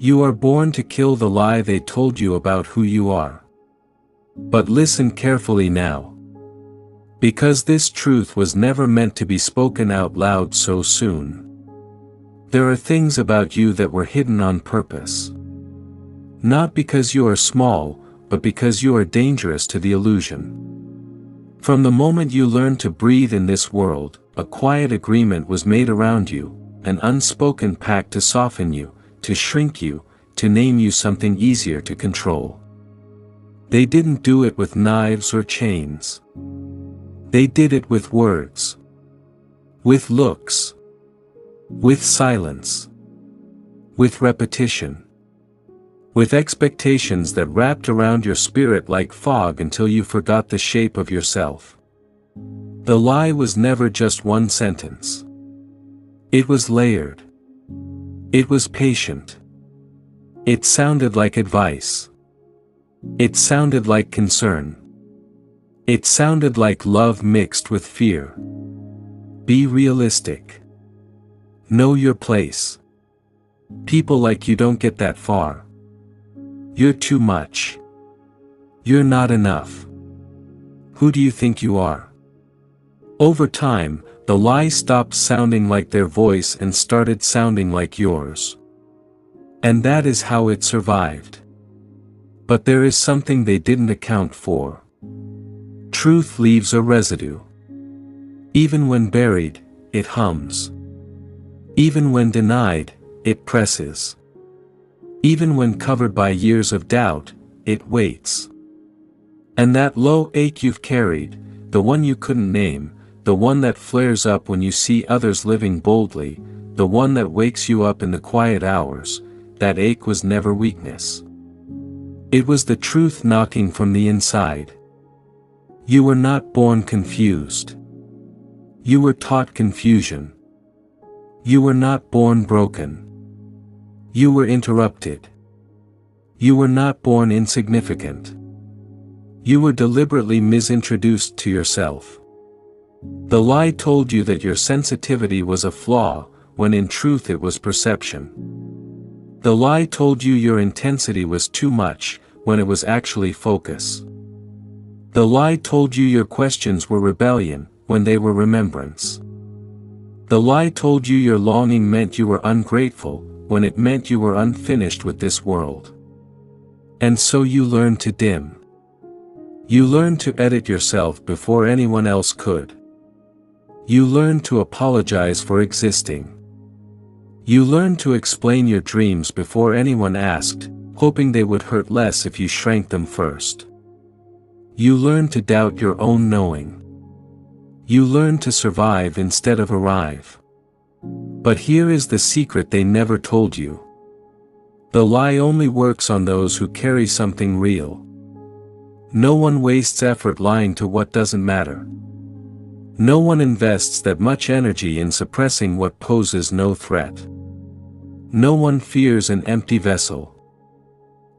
You are born to kill the lie they told you about who you are. But listen carefully now. Because this truth was never meant to be spoken out loud so soon. There are things about you that were hidden on purpose. Not because you are small, but because you are dangerous to the illusion. From the moment you learned to breathe in this world, a quiet agreement was made around you, an unspoken pact to soften you, to shrink you, to name you something easier to control. They didn't do it with knives or chains. They did it with words. With looks. With silence. With repetition. With expectations that wrapped around your spirit like fog until you forgot the shape of yourself. The lie was never just one sentence. It was layered. It was patient. It sounded like advice. It sounded like concern. It sounded like love mixed with fear. Be realistic. Know your place. People like you don't get that far. You're too much. You're not enough. Who do you think you are? Over time, the lie stopped sounding like their voice and started sounding like yours. And that is how it survived. But there is something they didn't account for. Truth leaves a residue. Even when buried, it hums. Even when denied, it presses. Even when covered by years of doubt, it waits. And that low ache you've carried, the one you couldn't name, the one that flares up when you see others living boldly, the one that wakes you up in the quiet hours, that ache was never weakness. It was the truth knocking from the inside. You were not born confused. You were taught confusion. You were not born broken. You were interrupted. You were not born insignificant. You were deliberately misintroduced to yourself. The lie told you that your sensitivity was a flaw, when in truth it was perception. The lie told you your intensity was too much, when it was actually focus. The lie told you your questions were rebellion, when they were remembrance. The lie told you your longing meant you were ungrateful, when it meant you were unfinished with this world. And so you learned to dim. You learned to edit yourself before anyone else could. You learned to apologize for existing. You learned to explain your dreams before anyone asked, hoping they would hurt less if you shrank them first. You learned to doubt your own knowing. You learned to survive instead of arrive. But here is the secret they never told you. The lie only works on those who carry something real. No one wastes effort lying to what doesn't matter. No one invests that much energy in suppressing what poses no threat. No one fears an empty vessel.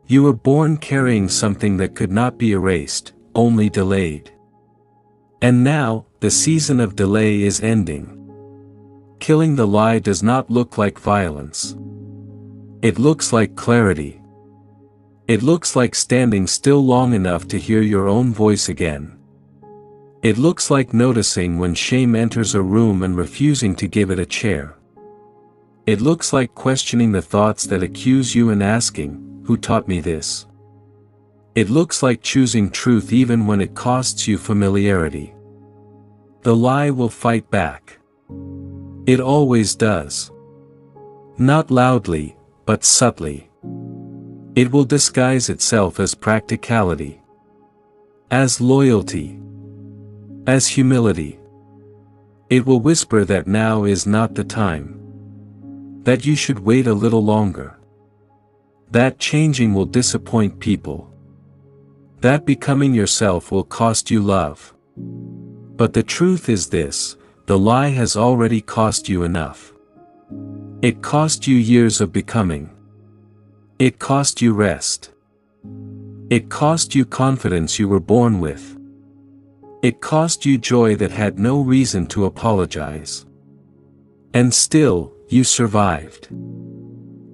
You were born carrying something that could not be erased, only delayed. And now, the season of delay is ending. Killing the lie does not look like violence. It looks like clarity. It looks like standing still long enough to hear your own voice again. It looks like noticing when shame enters a room and refusing to give it a chair. It looks like questioning the thoughts that accuse you and asking, who taught me this? It looks like choosing truth even when it costs you familiarity. The lie will fight back. It always does. Not loudly, but subtly. It will disguise itself as practicality. As loyalty. As humility. It will whisper that now is not the time. That you should wait a little longer. That changing will disappoint people. That becoming yourself will cost you love. But the truth is this, the lie has already cost you enough. It cost you years of becoming. It cost you rest. It cost you confidence you were born with. It cost you joy that had no reason to apologize. And still, you survived.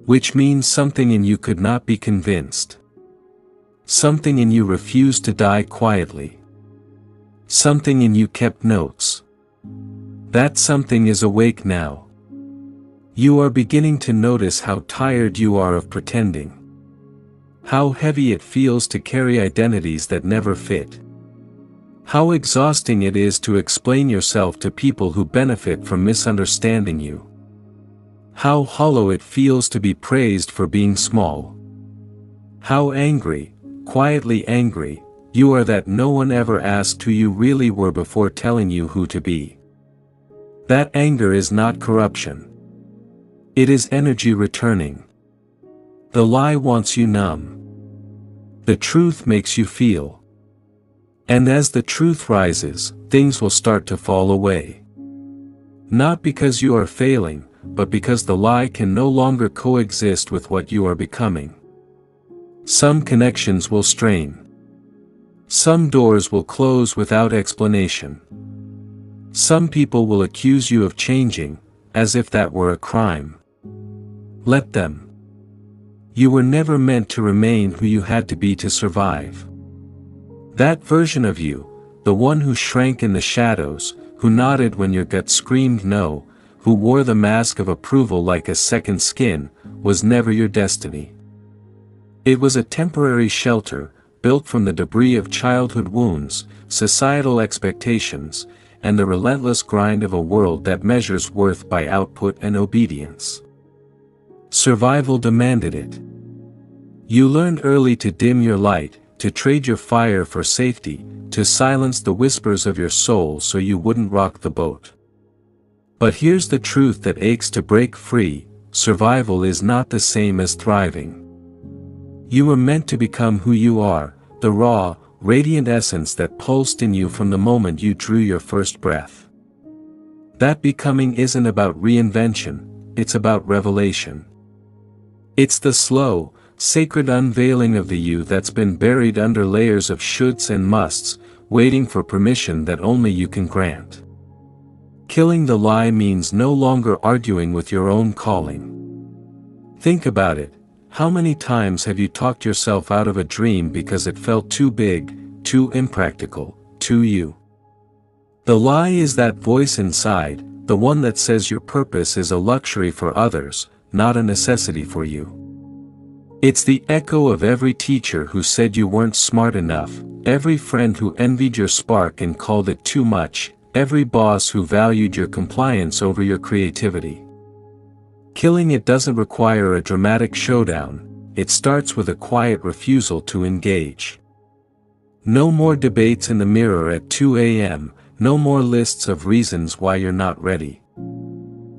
which means something in you could not be convinced. Something in you refused to die quietly. Something in you kept notes. That something is awake now. You are beginning to notice how tired you are of pretending. How heavy it feels to carry identities that never fit. How exhausting it is to explain yourself to people who benefit from misunderstanding you. How hollow it feels to be praised for being small. How angry, quietly angry, you are that no one ever asked who you really were before telling you who to be. That anger is not corruption. It is energy returning. The lie wants you numb. The truth makes you feel. And as the truth rises, things will start to fall away. Not because you are failing, but because the lie can no longer coexist with what you are becoming. Some connections will strain. Some doors will close without explanation. Some people will accuse you of changing, as if that were a crime. Let them. You were never meant to remain who you had to be to survive. That version of you, the one who shrank in the shadows, who nodded when your gut screamed no, who wore the mask of approval like a second skin, was never your destiny. It was a temporary shelter, built from the debris of childhood wounds, societal expectations, and the relentless grind of a world that measures worth by output and obedience. Survival demanded it. You learned early to dim your light, to trade your fire for safety, to silence the whispers of your soul so you wouldn't rock the boat. But here's the truth that aches to break free: survival is not the same as thriving. You were meant to become who you are, the raw, radiant essence that pulsed in you from the moment you drew your first breath. That becoming isn't about reinvention, it's about revelation. It's the slow, sacred unveiling of the you that's been buried under layers of shoulds and musts, waiting for permission that only you can grant. Killing the lie means no longer arguing with your own calling. Think about it. How many times have you talked yourself out of a dream because it felt too big, too impractical, too you? The lie is that voice inside, the one that says your purpose is a luxury for others, not a necessity for you. It's the echo of every teacher who said you weren't smart enough, every friend who envied your spark and called it too much, every boss who valued your compliance over your creativity. Killing it doesn't require a dramatic showdown, it starts with a quiet refusal to engage. No more debates in the mirror at 2 a.m., no more lists of reasons why you're not ready.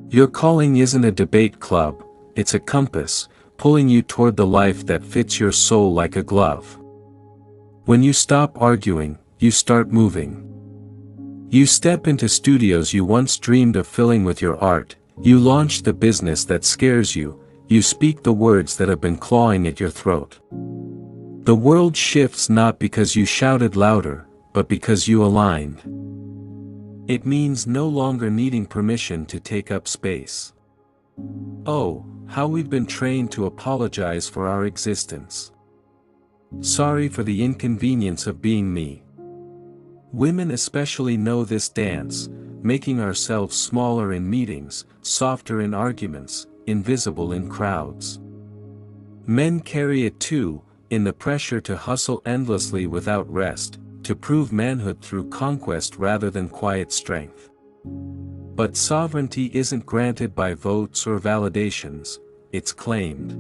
Your calling isn't a debate club, it's a compass, pulling you toward the life that fits your soul like a glove. When you stop arguing, you start moving. You step into studios you once dreamed of filling with your art, you launch the business that scares you, you speak the words that have been clawing at your throat. The world shifts not because you shouted louder, but because you aligned. It means no longer needing permission to take up space. Oh, how we've been trained to apologize for our existence. Sorry for the inconvenience of being me. Women especially know this dance, making ourselves smaller in meetings, softer in arguments, invisible in crowds. Men carry it too, in the pressure to hustle endlessly without rest, to prove manhood through conquest rather than quiet strength. But sovereignty isn't granted by votes or validations, it's claimed.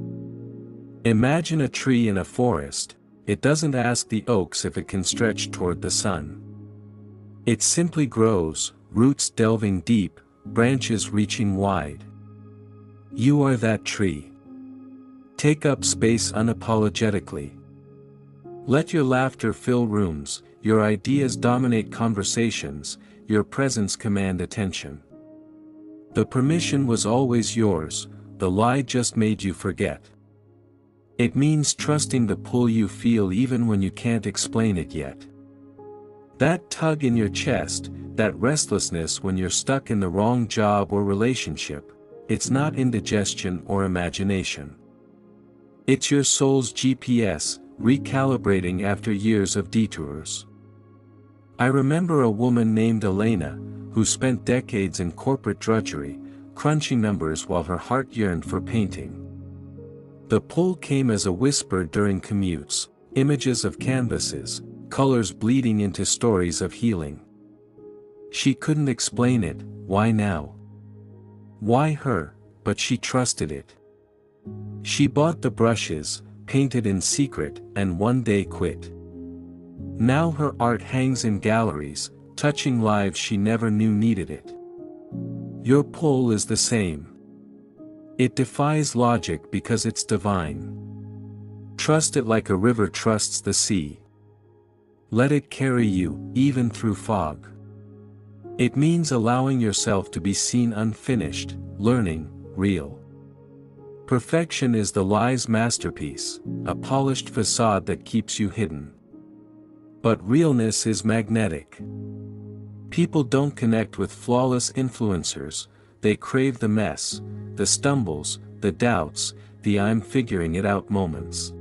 Imagine a tree in a forest, it doesn't ask the oaks if it can stretch toward the sun. It simply grows, roots delving deep, branches reaching wide. You are that tree. Take up space unapologetically. Let your laughter fill rooms, your ideas dominate conversations, your presence command attention. The permission was always yours, the lie just made you forget. It means trusting the pull you feel even when you can't explain it yet. That tug in your chest, that restlessness when you're stuck in the wrong job or relationship, it's not indigestion or imagination. It's your soul's GPS, recalibrating after years of detours. I remember a woman named Elena, who spent decades in corporate drudgery, crunching numbers while her heart yearned for painting. The pull came as a whisper during commutes, images of canvases, colors bleeding into stories of healing. She couldn't explain it. Why now? Why her? But she trusted it. She bought the brushes, painted in secret, and one day quit. Now her art hangs in galleries, touching lives she never knew needed it. Your pull is the same. It defies logic because it's divine. Trust it like a river trusts the sea. Let it carry you, even through fog. It means allowing yourself to be seen unfinished, learning, real. Perfection is the lie's masterpiece, a polished facade that keeps you hidden. But realness is magnetic. People don't connect with flawless influencers, they crave the mess, the stumbles, the doubts, the I'm figuring it out moments.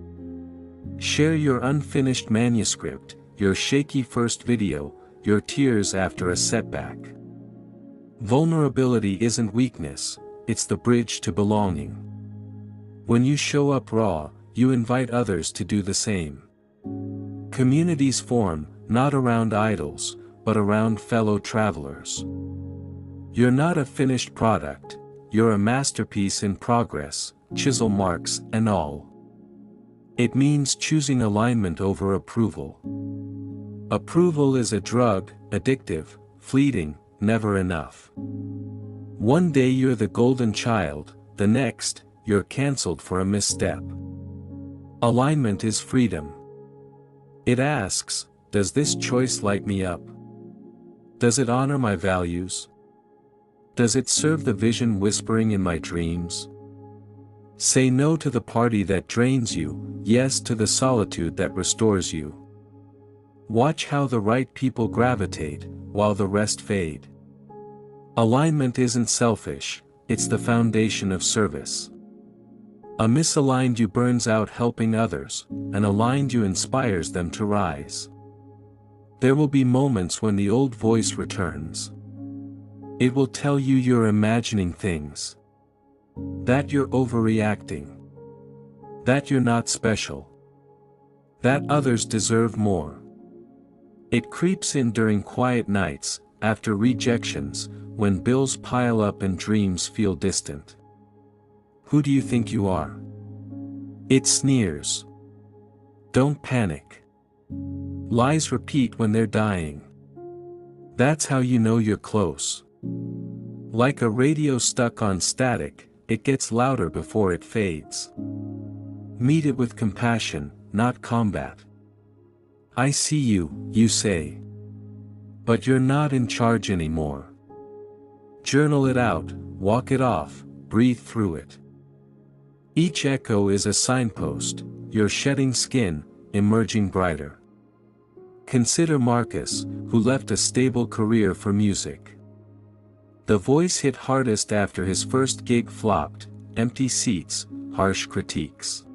Share your unfinished manuscript, your shaky first video, your tears after a setback. Vulnerability isn't weakness, it's the bridge to belonging. When you show up raw, you invite others to do the same. Communities form, not around idols, but around fellow travelers. You're not a finished product, you're a masterpiece in progress, chisel marks and all. It means choosing alignment over approval. Approval is a drug, addictive, fleeting, never enough. One day you're the golden child, the next, you're cancelled for a misstep. Alignment is freedom. It asks, does this choice light me up? Does it honor my values? Does it serve the vision whispering in my dreams? Say no to the party that drains you, yes to the solitude that restores you. Watch how the right people gravitate, while the rest fade. Alignment isn't selfish, it's the foundation of service. A misaligned you burns out helping others, an aligned you inspires them to rise. There will be moments when the old voice returns. It will tell you you're imagining things. That you're overreacting. That you're not special. That others deserve more. It creeps in during quiet nights, after rejections, when bills pile up and dreams feel distant. Who do you think you are? It sneers. Don't panic. Lies repeat when they're dying. That's how you know you're close. Like a radio stuck on static, it gets louder before it fades. Meet it with compassion, not combat. I see you, you say. But you're not in charge anymore. Journal it out, walk it off, breathe through it. Each echo is a signpost, you're shedding skin, emerging brighter. Consider Marcus, who left a stable career for music. The voice hit hardest after his first gig flopped, empty seats, harsh critiques.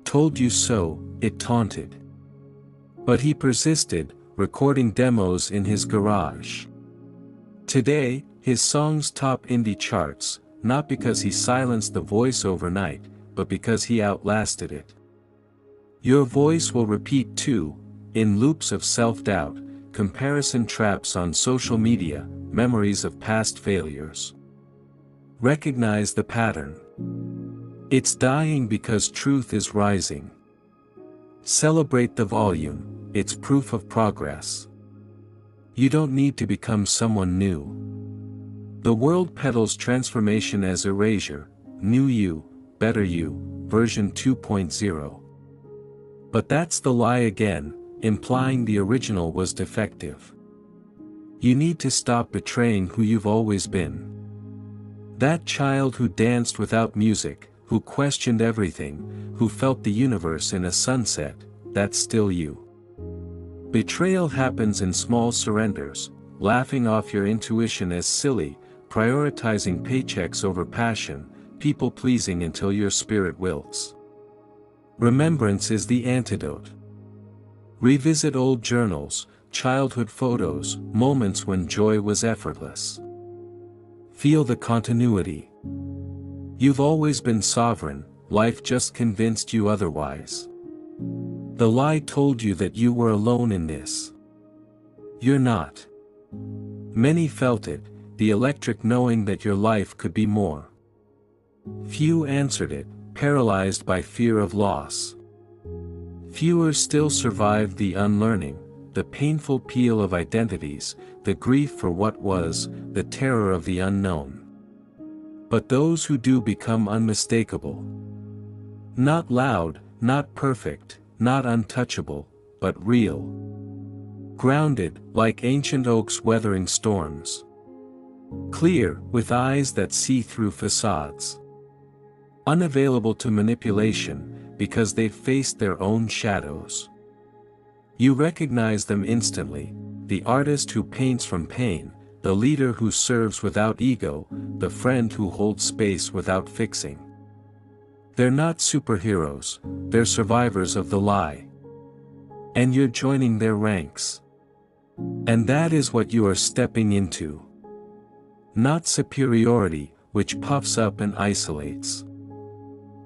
Told you so, it taunted. But he persisted, recording demos in his garage. Today, his songs top indie charts, not because he silenced the voice overnight, but because he outlasted it. Your voice will repeat too, in loops of self-doubt, comparison traps on social media, memories of past failures. Recognize the pattern. It's dying because truth is rising. Celebrate the volume, it's proof of progress. You don't need to become someone new. The world peddles transformation as erasure, new you, better you, version 2.0. But that's the lie again, implying the original was defective. You need to stop betraying who you've always been. That child who danced without music, who questioned everything, who felt the universe in a sunset, that's still you. Betrayal happens in small surrenders, laughing off your intuition as silly, prioritizing paychecks over passion, people pleasing until your spirit wilts. Remembrance is the antidote. Revisit old journals, childhood photos, moments when joy was effortless. Feel the continuity. You've always been sovereign, life just convinced you otherwise. The lie told you that you were alone in this. You're not. Many felt it, the electric knowing that your life could be more. Few answered it, paralyzed by fear of loss. Fewer still survived the unlearning, the painful peel of identities, the grief for what was, the terror of the unknown. But those who do become unmistakable. Not loud, not perfect, not untouchable, but real. Grounded, like ancient oaks weathering storms. Clear, with eyes that see through facades. Unavailable to manipulation, because they've faced their own shadows. You recognize them instantly, the artist who paints from pain, the leader who serves without ego, the friend who holds space without fixing. They're not superheroes, they're survivors of the lie. And you're joining their ranks. And that is what you are stepping into. Not superiority, which puffs up and isolates.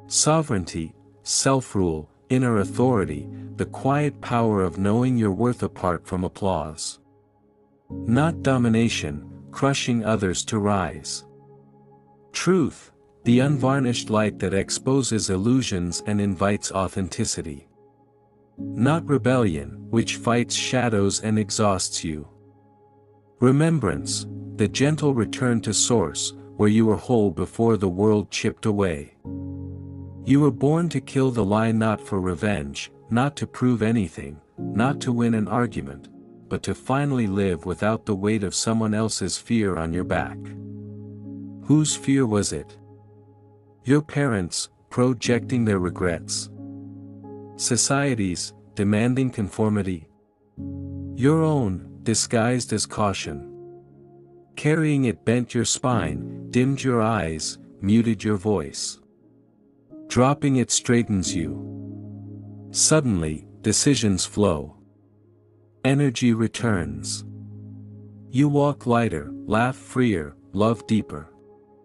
Sovereignty, self-rule, inner authority, the quiet power of knowing your worth apart from applause. Not domination, crushing others to rise. Truth, the unvarnished light that exposes illusions and invites authenticity. Not rebellion, which fights shadows and exhausts you. Remembrance, the gentle return to source, where you were whole before the world chipped away. You were born to kill the lie, not for revenge, not to prove anything, not to win an argument, but to finally live without the weight of someone else's fear on your back. Whose fear was it? Your parents, projecting their regrets. Society's, demanding conformity. Your own, disguised as caution. Carrying it bent your spine, dimmed your eyes, muted your voice. Dropping it straightens you. Suddenly, decisions flow. Energy returns. You walk lighter, laugh freer, love deeper.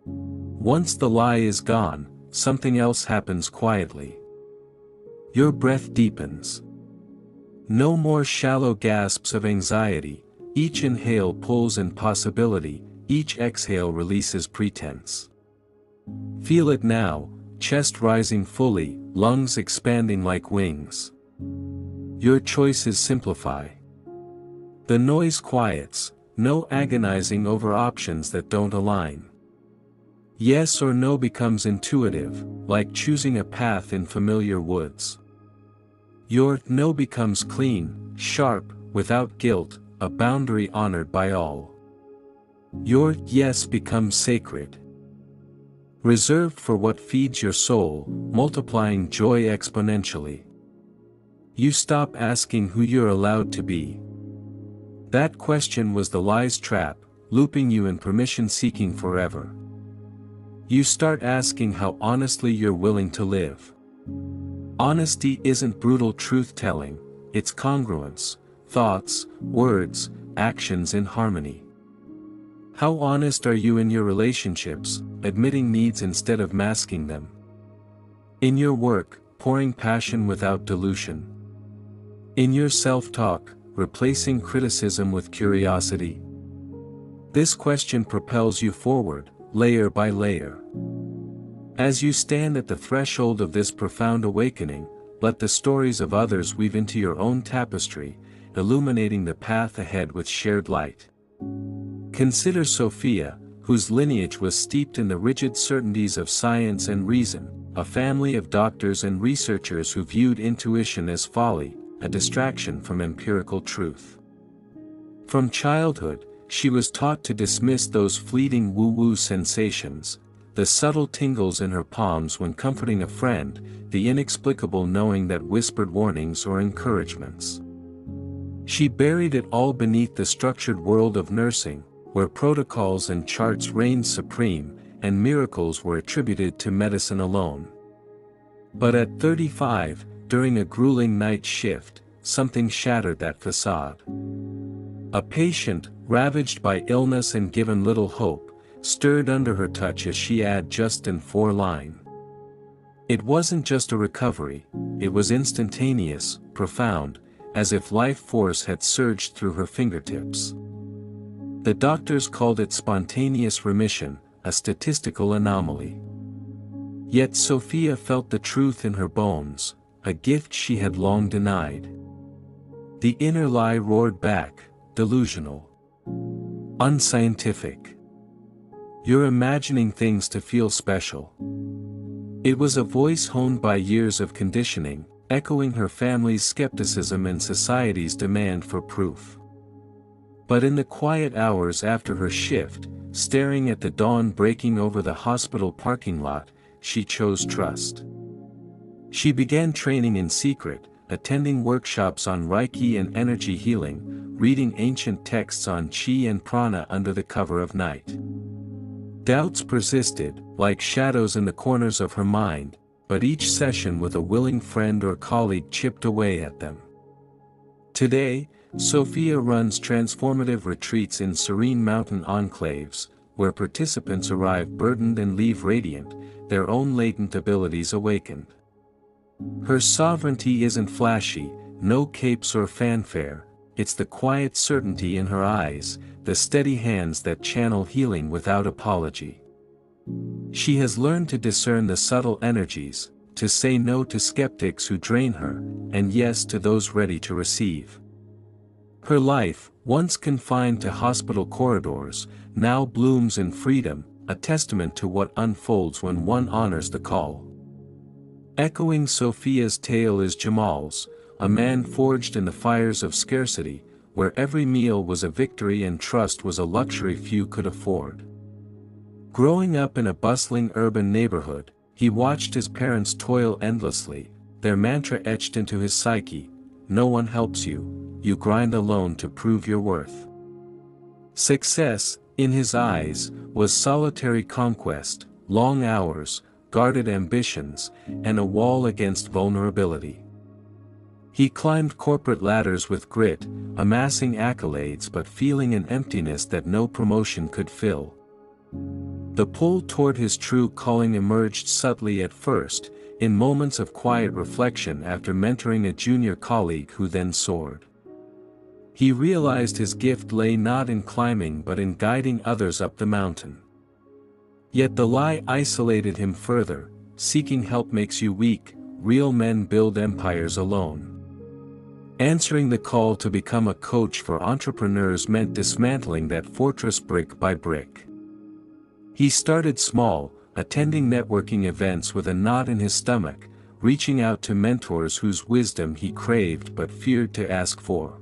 Once the lie is gone, something else happens quietly. Your breath deepens. No more shallow gasps of anxiety, each inhale pulls in possibility, each exhale releases pretense. Feel it now, chest rising fully, lungs expanding like wings. Your choices simplify. The noise quiets, no agonizing over options that don't align. Yes or no becomes intuitive, like choosing a path in familiar woods. Your no becomes clean, sharp, without guilt, a boundary honored by all. Your yes becomes sacred. Reserved for what feeds your soul, multiplying joy exponentially. You stop asking who you're allowed to be. That question was the lie's trap, looping you in permission-seeking forever. You start asking how honestly you're willing to live. Honesty isn't brutal truth-telling, it's congruence, thoughts, words, actions in harmony. How honest are you in your relationships, admitting needs instead of masking them? In your work, pouring passion without dilution? In your self-talk, replacing criticism with curiosity? This question propels you forward, layer by layer. As you stand at the threshold of this profound awakening, let the stories of others weave into your own tapestry, illuminating the path ahead with shared light. Consider Sophia, whose lineage was steeped in the rigid certainties of science and reason, a family of doctors and researchers who viewed intuition as folly, a distraction from empirical truth. From childhood, she was taught to dismiss those fleeting woo-woo sensations, the subtle tingles in her palms when comforting a friend, the inexplicable knowing that whispered warnings or encouragements. She buried it all beneath the structured world of nursing, where protocols and charts reigned supreme, and miracles were attributed to medicine alone. But at 35, during a grueling night shift, something shattered that facade. A patient, ravaged by illness and given little hope, stirred under her touch as she added just in 4 lines. It wasn't just a recovery, it was instantaneous, profound, as if life force had surged through her fingertips. The doctors called it spontaneous remission, a statistical anomaly. Yet Sophia felt the truth in her bones, a gift she had long denied. The inner lie roared back, delusional. Unscientific. You're imagining things to feel special. It was a voice honed by years of conditioning, echoing her family's skepticism and society's demand for proof. But in the quiet hours after her shift, staring at the dawn breaking over the hospital parking lot, she chose trust. She began training in secret, attending workshops on Reiki and energy healing, reading ancient texts on Qi and Prana under the cover of night. Doubts persisted, like shadows in the corners of her mind, but each session with a willing friend or colleague chipped away at them. Today, Sophia runs transformative retreats in serene mountain enclaves, where participants arrive burdened and leave radiant, their own latent abilities awakened. Her sovereignty isn't flashy, no capes or fanfare, it's the quiet certainty in her eyes, the steady hands that channel healing without apology. She has learned to discern the subtle energies, to say no to skeptics who drain her, and yes to those ready to receive. Her life, once confined to hospital corridors, now blooms in freedom, a testament to what unfolds when one honors the call. Echoing Sophia's tale is Jamal's, a man forged in the fires of scarcity, where every meal was a victory and trust was a luxury few could afford. Growing up in a bustling urban neighborhood, he watched his parents toil endlessly, their mantra etched into his psyche: no one helps you, you grind alone to prove your worth. Success, in his eyes, was solitary conquest, long hours, guarded ambitions, and a wall against vulnerability. He climbed corporate ladders with grit, amassing accolades but feeling an emptiness that no promotion could fill. The pull toward his true calling emerged subtly at first, in moments of quiet reflection after mentoring a junior colleague who then soared. He realized his gift lay not in climbing but in guiding others up the mountain. Yet the lie isolated him further: seeking help makes you weak, real men build empires alone. Answering the call to become a coach for entrepreneurs meant dismantling that fortress brick by brick. He started small, attending networking events with a knot in his stomach, reaching out to mentors whose wisdom he craved but feared to ask for.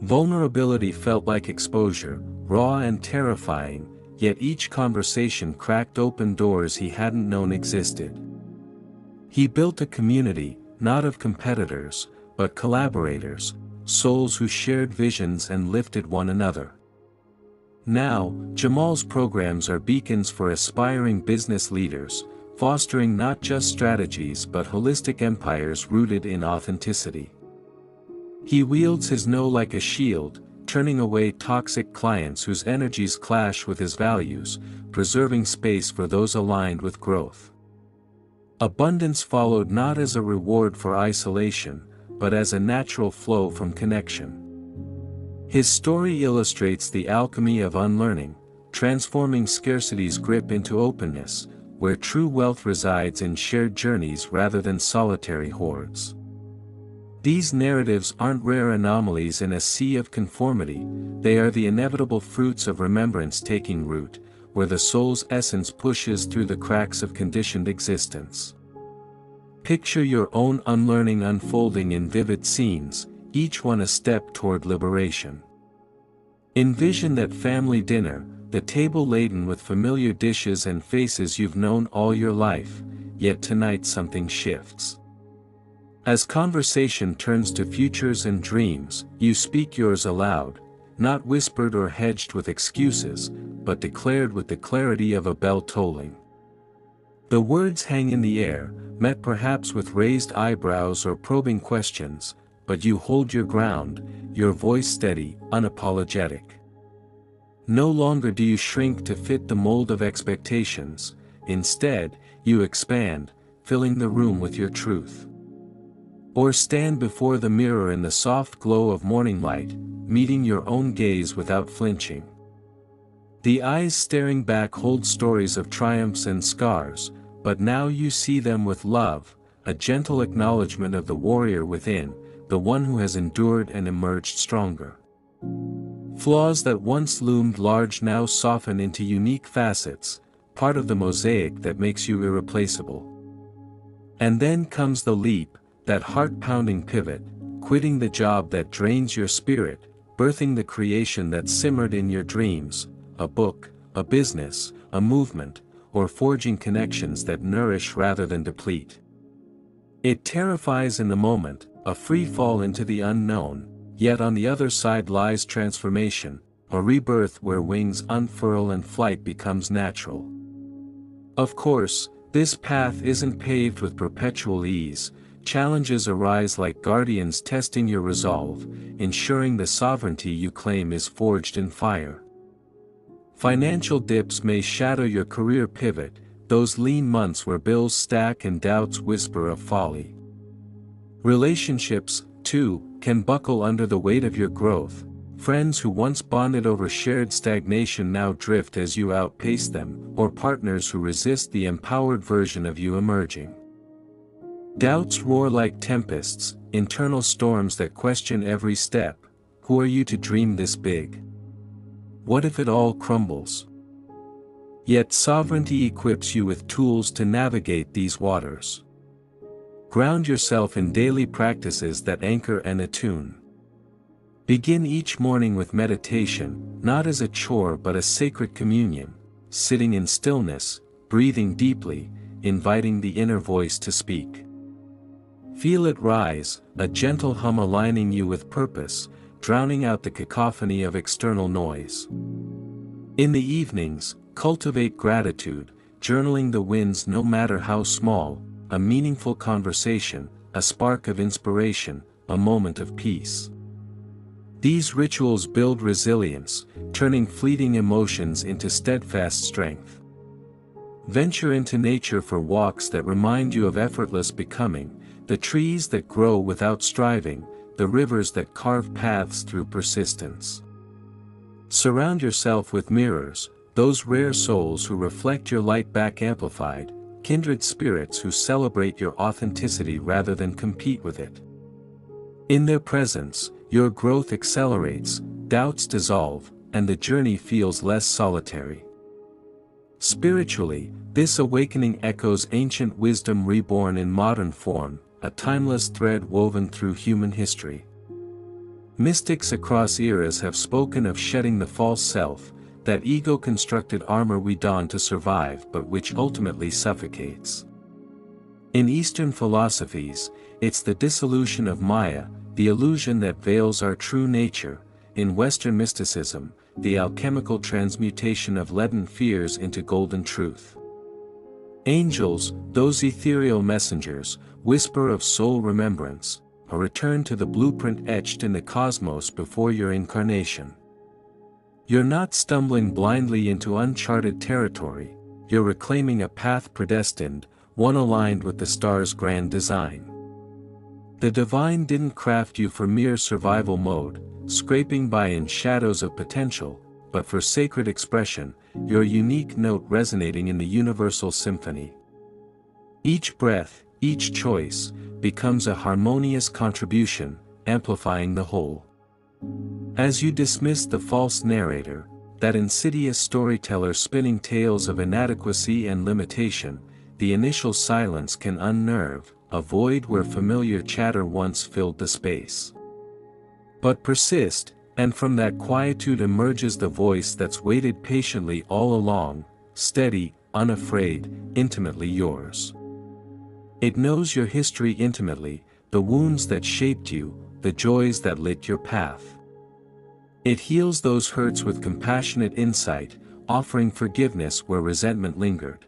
Vulnerability felt like exposure, raw and terrifying, yet each conversation cracked open doors he hadn't known existed. He built a community, not of competitors, but collaborators, souls who shared visions and lifted one another. Now, Jamal's programs are beacons for aspiring business leaders, fostering not just strategies but holistic empires rooted in authenticity. He wields his no like a shield, turning away toxic clients whose energies clash with his values, preserving space for those aligned with growth. Abundance followed not as a reward for isolation, but as a natural flow from connection. His story illustrates the alchemy of unlearning, transforming scarcity's grip into openness, where true wealth resides in shared journeys rather than solitary hoards. These narratives aren't rare anomalies in a sea of conformity, they are the inevitable fruits of remembrance taking root, where the soul's essence pushes through the cracks of conditioned existence. Picture your own unlearning unfolding in vivid scenes, each one a step toward liberation. Envision that family dinner, the table laden with familiar dishes and faces you've known all your life, yet tonight something shifts. As conversation turns to futures and dreams, you speak yours aloud, not whispered or hedged with excuses, but declared with the clarity of a bell tolling. The words hang in the air, met perhaps with raised eyebrows or probing questions, but you hold your ground, your voice steady, unapologetic. No longer do you shrink to fit the mold of expectations, instead, you expand, filling the room with your truth. Or stand before the mirror in the soft glow of morning light, meeting your own gaze without flinching. The eyes staring back hold stories of triumphs and scars, but now you see them with love, a gentle acknowledgement of the warrior within, the one who has endured and emerged stronger. Flaws that once loomed large now soften into unique facets, part of the mosaic that makes you irreplaceable. And then comes the leap, that heart-pounding pivot, quitting the job that drains your spirit, birthing the creation that simmered in your dreams, a book, a business, a movement, or forging connections that nourish rather than deplete. It terrifies in the moment, a free fall into the unknown, yet on the other side lies transformation, a rebirth where wings unfurl and flight becomes natural. Of course, this path isn't paved with perpetual ease. Challenges arise like guardians testing your resolve, ensuring the sovereignty you claim is forged in fire. Financial dips may shadow your career pivot, those lean months where bills stack and doubts whisper of folly. Relationships, too, can buckle under the weight of your growth. Friends who once bonded over shared stagnation now drift as you outpace them, or partners who resist the empowered version of you emerging. Doubts roar like tempests, internal storms that question every step. Who are you to dream this big? What if it all crumbles? Yet sovereignty equips you with tools to navigate these waters. Ground yourself in daily practices that anchor and attune. Begin each morning with meditation, not as a chore but a sacred communion, sitting in stillness, breathing deeply, inviting the inner voice to speak. Feel it rise, a gentle hum aligning you with purpose, drowning out the cacophony of external noise. In the evenings, cultivate gratitude, journaling the wins no matter how small, a meaningful conversation, a spark of inspiration, a moment of peace. These rituals build resilience, turning fleeting emotions into steadfast strength. Venture into nature for walks that remind you of effortless becoming, the trees that grow without striving, the rivers that carve paths through persistence. Surround yourself with mirrors, those rare souls who reflect your light back amplified, kindred spirits who celebrate your authenticity rather than compete with it. In their presence, your growth accelerates, doubts dissolve, and the journey feels less solitary. Spiritually, this awakening echoes ancient wisdom reborn in modern form, a timeless thread woven through human history. Mystics across eras have spoken of shedding the false self, that ego-constructed armor we don to survive but which ultimately suffocates. In Eastern philosophies, it's the dissolution of Maya, the illusion that veils our true nature. In Western mysticism, the alchemical transmutation of leaden fears into golden truth. Angels, those ethereal messengers, whisper of soul remembrance, a return to the blueprint etched in the cosmos before your incarnation. You're not stumbling blindly into uncharted territory, you're reclaiming a path predestined, one aligned with the star's grand design. The divine didn't craft you for mere survival mode, scraping by in shadows of potential, but for sacred expression, your unique note resonating in the universal symphony. Each breath, each choice, becomes a harmonious contribution, amplifying the whole. As you dismiss the false narrator, that insidious storyteller spinning tales of inadequacy and limitation, the initial silence can unnerve, a void where familiar chatter once filled the space. But persist, and from that quietude emerges the voice that's waited patiently all along, steady, unafraid, intimately yours. It knows your history intimately, the wounds that shaped you, the joys that lit your path. It heals those hurts with compassionate insight, offering forgiveness where resentment lingered.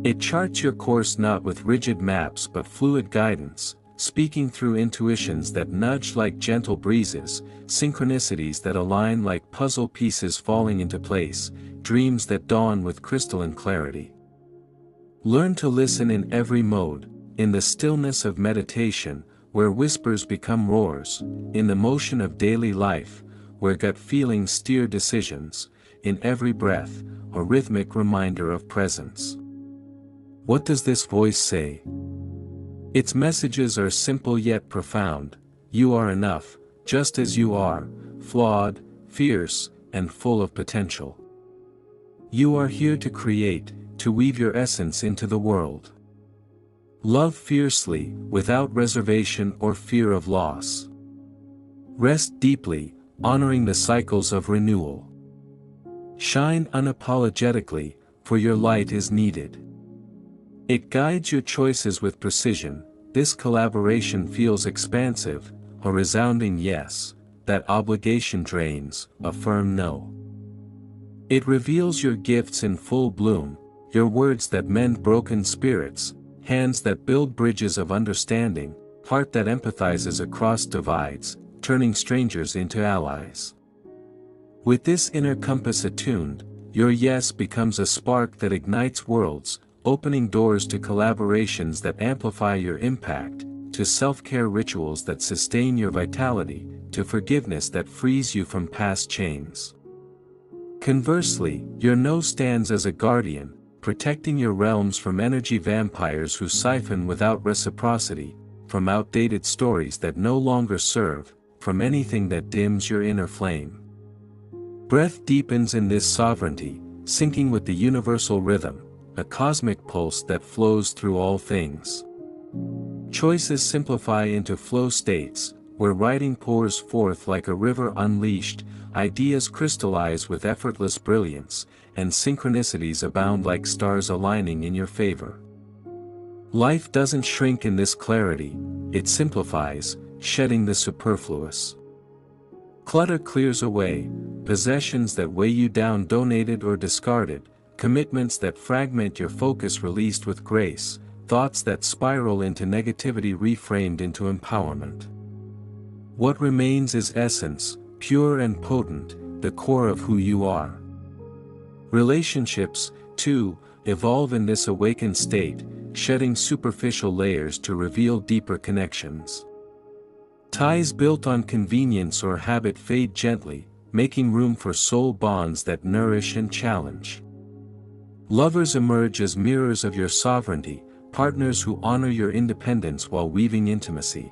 It charts your course not with rigid maps but fluid guidance, speaking through intuitions that nudge like gentle breezes, synchronicities that align like puzzle pieces falling into place, dreams that dawn with crystalline clarity. Learn to listen in every mode, in the stillness of meditation, where whispers become roars, in the motion of daily life, where gut feelings steer decisions, in every breath, a rhythmic reminder of presence. What does this voice say? Its messages are simple yet profound. You are enough, just as you are, flawed, fierce, and full of potential. You are here to create, to weave your essence into the world. Love fiercely, without reservation or fear of loss. Rest deeply, honoring the cycles of renewal. Shine unapologetically, for your light is needed. It guides your choices with precision. This collaboration feels expansive, a resounding yes, that obligation drains, a firm no. It reveals your gifts in full bloom, your words that mend broken spirits, hands that build bridges of understanding, heart that empathizes across divides, turning strangers into allies. With this inner compass attuned, your yes becomes a spark that ignites worlds, opening doors to collaborations that amplify your impact, to self-care rituals that sustain your vitality, to forgiveness that frees you from past chains. Conversely, your no stands as a guardian, protecting your realms from energy vampires who siphon without reciprocity, from outdated stories that no longer serve, from anything that dims your inner flame. Breath deepens in this sovereignty, syncing with the universal rhythm, a cosmic pulse that flows through all things. Choices simplify into flow states, where writing pours forth like a river unleashed, ideas crystallize with effortless brilliance, and synchronicities abound like stars aligning in your favor. Life doesn't shrink in this clarity, it simplifies, shedding the superfluous. Clutter clears away, possessions that weigh you down donated or discarded, commitments that fragment your focus released with grace, thoughts that spiral into negativity reframed into empowerment. What remains is essence, pure and potent, the core of who you are. Relationships, too, evolve in this awakened state, shedding superficial layers to reveal deeper connections. Ties built on convenience or habit fade gently, making room for soul bonds that nourish and challenge. Lovers emerge as mirrors of your sovereignty, partners who honor your independence while weaving intimacy.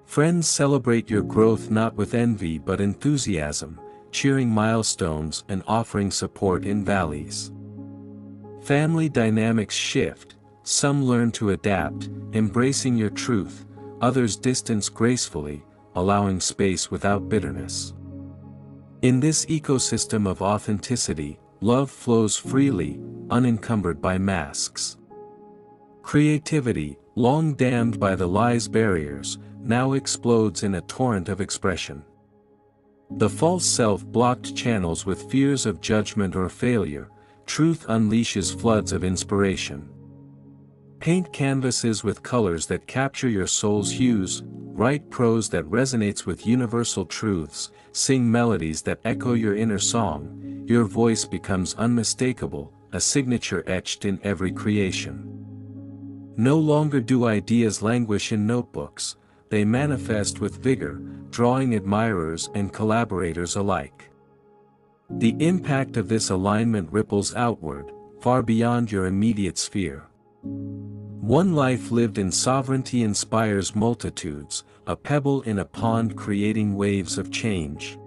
Friends celebrate your growth not with envy but enthusiasm, cheering milestones and offering support in valleys. Family dynamics shift, some learn to adapt, embracing your truth, others distance gracefully, allowing space without bitterness. In this ecosystem of authenticity, love flows freely, unencumbered by masks. Creativity, long dammed by the lie's barriers, now explodes in a torrent of expression. The false self blocked channels with fears of judgment or failure, truth unleashes floods of inspiration. Paint canvases with colors that capture your soul's hues, write prose that resonates with universal truths, sing melodies that echo your inner song, your voice becomes unmistakable, a signature etched in every creation. No longer do ideas languish in notebooks, they manifest with vigor, drawing admirers and collaborators alike. The impact of this alignment ripples outward, far beyond your immediate sphere. One life lived in sovereignty inspires multitudes, a pebble in a pond creating waves of change.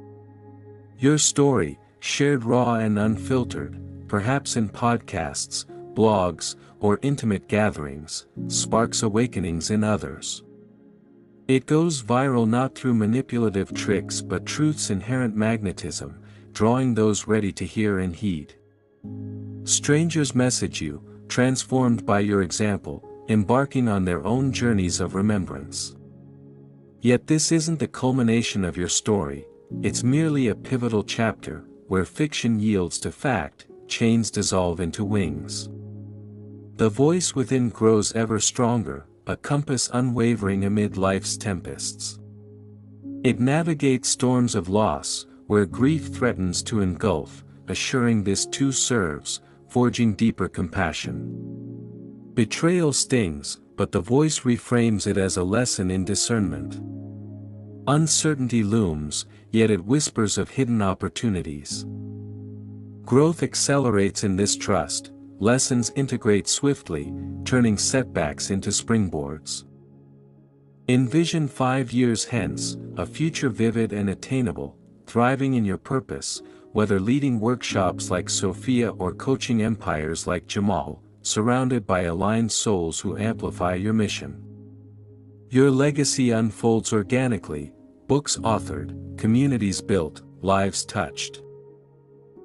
Your story, shared raw and unfiltered, perhaps in podcasts, blogs, or intimate gatherings, sparks awakenings in others. It goes viral not through manipulative tricks but truth's inherent magnetism, drawing those ready to hear and heed. Strangers message you, transformed by your example, embarking on their own journeys of remembrance. Yet this isn't the culmination of your story, it's merely a pivotal chapter, where fiction yields to fact, chains dissolve into wings. The voice within grows ever stronger, a compass unwavering amid life's tempests. It navigates storms of loss, where grief threatens to engulf, assuring this too serves, forging deeper compassion. Betrayal stings, but the voice reframes it as a lesson in discernment. Uncertainty looms, yet it whispers of hidden opportunities. Growth accelerates in this trust, lessons integrate swiftly, turning setbacks into springboards. Envision 5 years hence, a future vivid and attainable, thriving in your purpose, whether leading workshops like Sophia or coaching empires like Jamal, surrounded by aligned souls who amplify your mission. Your legacy unfolds organically, books authored, communities built, lives touched.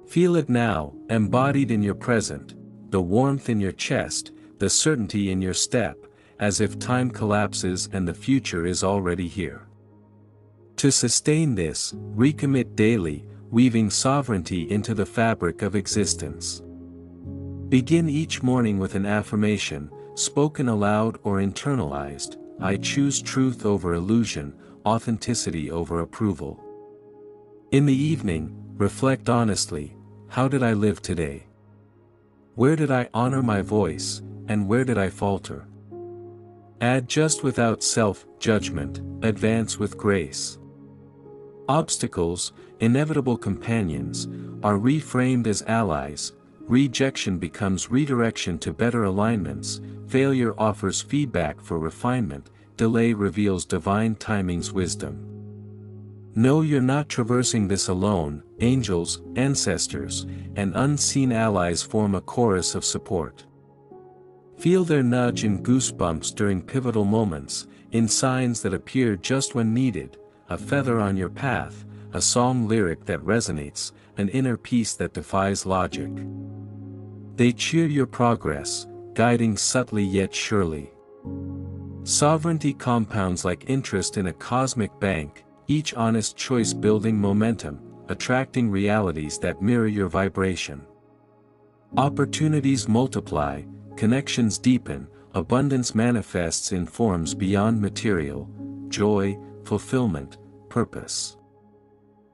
Feel it now, embodied in your present, the warmth in your chest, the certainty in your step, as if time collapses and the future is already here. To sustain this, recommit daily, weaving sovereignty into the fabric of existence. Begin each morning with an affirmation, spoken aloud or internalized: I choose truth over illusion, authenticity over approval. In the evening, reflect honestly: how did I live today? Where did I honor my voice, and where did I falter? Adjust without self-judgment, advance with grace. Obstacles, inevitable companions, are reframed as allies, rejection becomes redirection to better alignments, failure offers feedback for refinement, delay reveals divine timing's wisdom. Know you're not traversing this alone, angels, ancestors, and unseen allies form a chorus of support. Feel their nudge in goosebumps during pivotal moments, in signs that appear just when needed, a feather on your path, a song lyric that resonates, an inner peace that defies logic. They cheer your progress, guiding subtly yet surely. Sovereignty compounds like interest in a cosmic bank, each honest choice building momentum, attracting realities that mirror your vibration. Opportunities multiply, connections deepen, abundance manifests in forms beyond material, joy, fulfillment, purpose.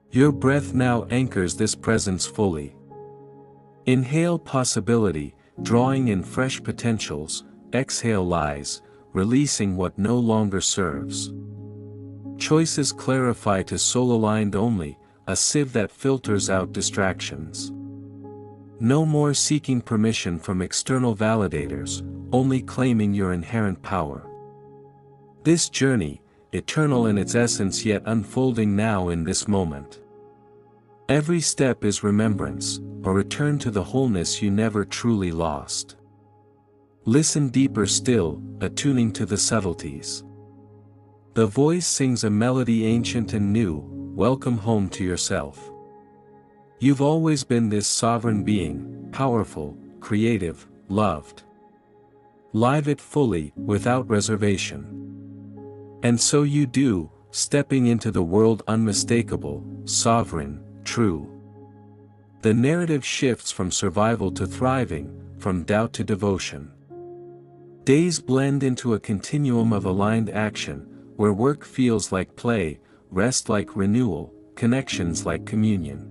Your breath now anchors this presence fully. Inhale possibility, drawing in fresh potentials, exhale lies, releasing what no longer serves. Choices clarify to soul-aligned only, a sieve that filters out distractions. No more seeking permission from external validators, only claiming your inherent power. This journey, eternal in its essence yet unfolding now in this moment. Every step is remembrance, a return to the wholeness you never truly lost. Listen deeper still, attuning to the subtleties. The voice sings a melody ancient and new: welcome home to yourself. You've always been this sovereign being, powerful, creative, loved. Live it fully, without reservation. And so you do, stepping into the world unmistakable, sovereign, true. The narrative shifts from survival to thriving, from doubt to devotion. Days blend into a continuum of aligned action, where work feels like play, rest like renewal, connections like communion.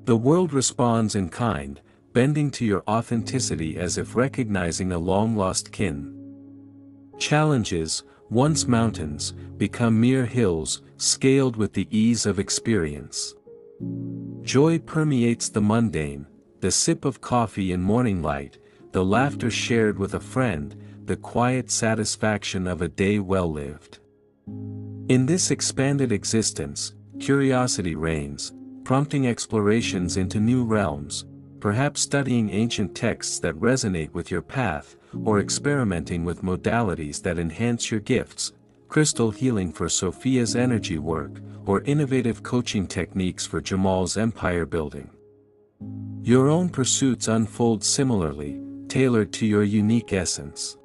The world responds in kind, bending to your authenticity as if recognizing a long-lost kin. Challenges, once mountains, become mere hills, scaled with the ease of experience. Joy permeates the mundane, the sip of coffee in morning light, the laughter shared with a friend, the quiet satisfaction of a day well lived. In this expanded existence, curiosity reigns, prompting explorations into new realms, perhaps studying ancient texts that resonate with your path, or experimenting with modalities that enhance your gifts, crystal healing for Sophia's energy work, or innovative coaching techniques for Jamal's empire building. Your own pursuits unfold similarly, tailored to your unique essence.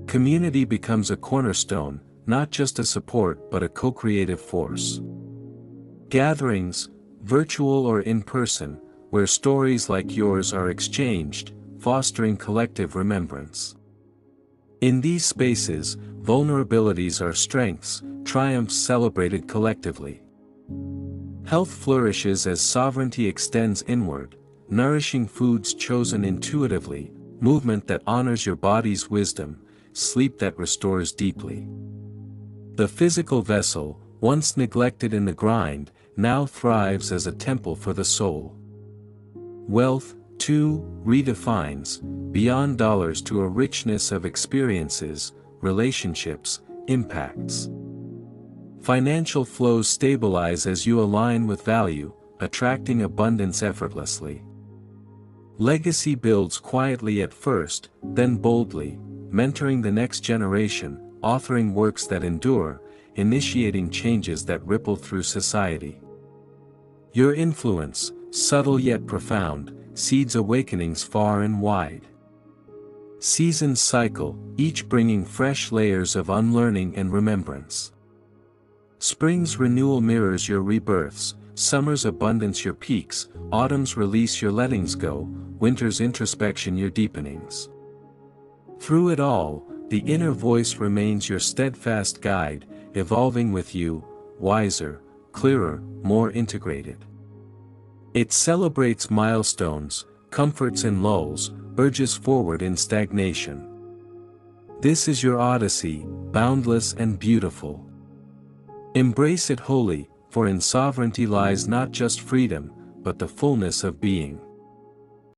Community becomes a cornerstone, not just a support but a co-creative force. Gatherings, virtual or in person, where stories like yours are exchanged, fostering collective remembrance. In these spaces, vulnerabilities are strengths, triumphs celebrated collectively. Health flourishes as sovereignty extends inward, nourishing foods chosen intuitively, movement that honors your body's wisdom, sleep that restores deeply. The physical vessel, once neglected in the grind, now thrives as a temple for the soul. Wealth, too, redefines, beyond dollars to a richness of experiences, relationships, impacts. Financial flows stabilize as you align with value, attracting abundance effortlessly. Legacy builds quietly at first, then boldly, mentoring the next generation, authoring works that endure, initiating changes that ripple through society. Your influence, subtle yet profound, seeds awakenings far and wide. Seasons cycle, each bringing fresh layers of unlearning and remembrance. Spring's renewal mirrors your rebirths, summer's abundance your peaks, autumn's release your lettings go, winter's introspection your deepenings. Through it all, the inner voice remains your steadfast guide, evolving with you, wiser, clearer, more integrated. It celebrates milestones, comforts and lulls, urges forward in stagnation. This is your odyssey, boundless and beautiful. Embrace it wholly, for in sovereignty lies not just freedom, but the fullness of being.